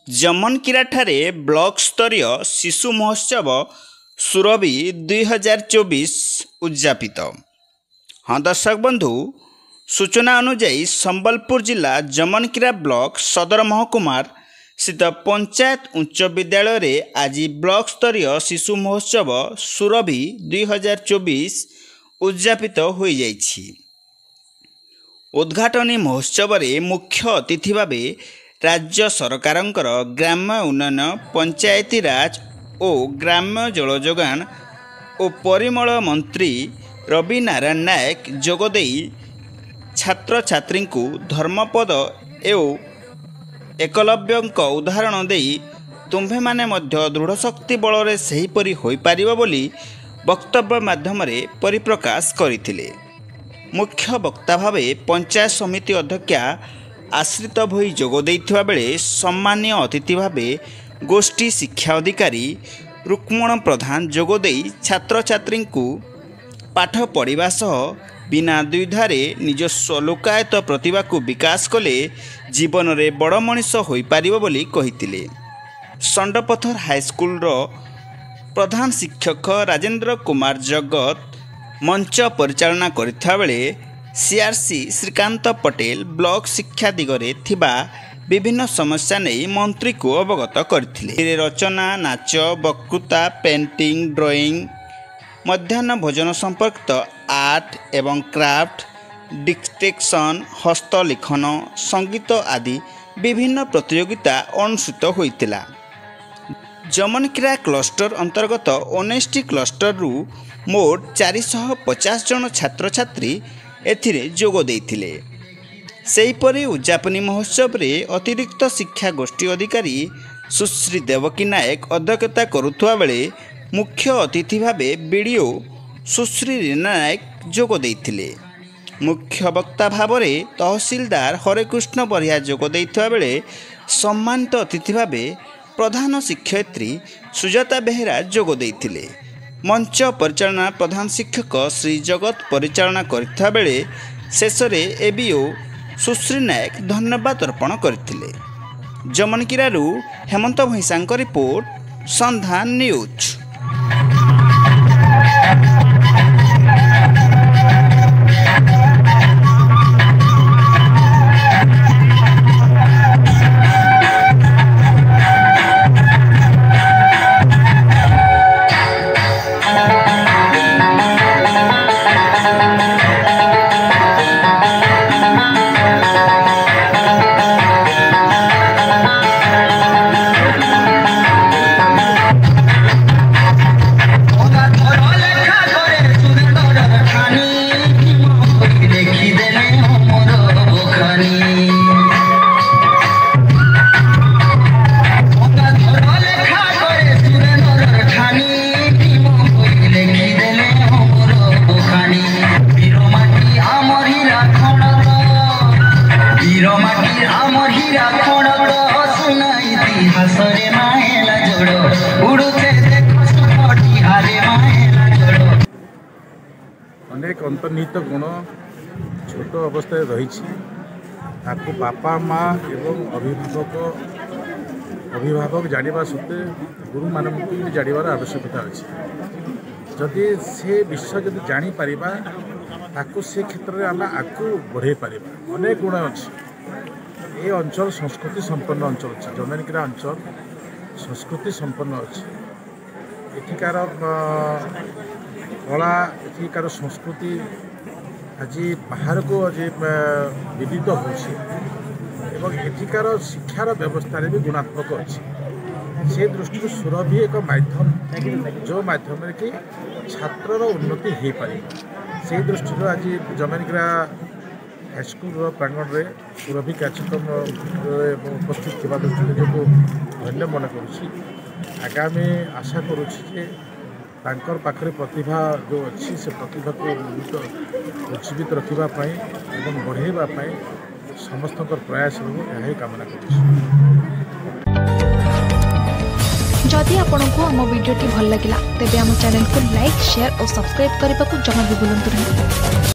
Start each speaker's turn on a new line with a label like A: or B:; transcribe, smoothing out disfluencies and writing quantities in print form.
A: जमनकीरा ठारे ब्लॉक स्तरीय शिशु महोत्सव सुरभि 2024 उद्यापित। हाँ दर्शक बंधु, सूचना अनुजाई संबलपुर जिला जमनकीरा ब्लॉक सदर महकुमार स्थित पंचायत उच्च विद्यालय रे आज ब्लॉक स्तरीय शिशु महोत्सव सुरभि 2024 उद्यापित हो जाइछि। उद्घाटनी महोत्सव रे मुख्य अतिथि भावे राज्य सरकारंकर ग्राम्य उन्नयन, पंचायती राज और ग्राम्य जल जोगान और परिमल मंत्री रवि नारायण नायक जोगदेई छात्र छात्री को धर्मपद एवं एकलव्यंक उदाहरण दे तुम्भे माने मध्य दृढ़ शक्ति बल सेहीपरि होई पारिबो बोली वक्तव्य माध्यम परिप्रकाश करथिले। मुख्य वक्ता भावे पंचायत समिति अध्यक्षा आश्रित भोई जोग देइथिबा बेले सम्मानीय अतिथि भावे गोष्ठी शिक्षा अधिकारी रुक्मण प्रधान जोग देई छात्र छात्री को पाठ पढ़िबा सह बिना द्विधारे निजस्व लोकायत प्रतिभा को विकास कले जीवन में बड़ मनीष होई पारिबो बोली कहिथिले। संडपथर हाईस्कूल प्रधान शिक्षक राजेंद्र कुमार जगत मंच परिचालना करिथा बेले सीआरसी श्रीकांत पटेल ब्लॉक शिक्षा दिगरे थिबा विभिन्न समस्या नहीं मंत्री को अवगत करथिले। रचना, नाच, वक्तृता, पेंटिंग, ड्राइंग, मध्याह्न भोजन संपर्कित आर्ट एवं क्राफ्ट, डिक्टेशन, हस्तलिखन, संगीत आदि विभिन्न प्रतियोगिता अनुष्ठित होइतिला। जमनकीरा क्लस्टर अंतर्गत 19 क्लस्टर रु मोट 450 जन छात्र छात्री एथिरे जोग देइथिले। सेहीपरि उद्यापनी महोत्सव रे अतिरिक्त शिक्षा गोष्ठी अधिकारी सुश्री देवकी नायक अध्यक्षता करुथुवा बेले मुख्य अतिथि भावे बीडीओ सुश्री रीना नायक जोग देइथिले। मुख्य वक्ता भावरे तहसीलदार हरेकृष्ण बरिया जोग देइथिबा बेले सम्मानित अतिथि भावे प्रधान शिक्षयित्री सुजाता बेहेरा जोग देइथिले। मंच परिचालना प्रधान शिक्षक श्री जगत परिचालना करथिबा बेले शेष रे एबीओ सुश्री नायक धन्यवाद अर्पण करथिले। जमनकीरारू हेमंत भैसांक रिपोर्ट, संधान न्यूज।
B: अनेक अंतर्निहित गुण छोट अवस्था रही बापा माँ एवं अभिभावक जाना सत्वे गुरु मान जानवर आवश्यकता अच्छी। जदि से विषय जब जापर से क्षेत्र में आम आगे बढ़े पार अनेक गुण अच्छी। ये अंचल संस्कृति संपन्न अंचल अच्छे। जमनकीरा अंचल संस्कृति संपन्न अच्छे। एठिकार कला, एठिकार संस्कृति आज बाहर को आज विदित होठिकार शिक्षार व्यवस्था भी गुणात्मक अच्छी। से दृष्टि सुरभि एक माध्यम जो माध्यम कि छात्र उन्नति हो पारे से दृष्टि आज जमनकीरा हाईस्कूल प्रांगण में सुरभि कार्यक्रम उपस्थित थी दृष्टि जो धन्य मन करुगामी आशा करुच्चे पाखरे प्रतिभा जो अच्छी से प्रतिभा को उज्जीवित रखापी और बढ़ाई समस्त प्रयास यही कामना कर।
C: जदि आपंक आम भिडी भल लगा तेब आम चैनल को लाइक, शेयर और सब्सक्राइब करने को जमा भी भूलु नहीं।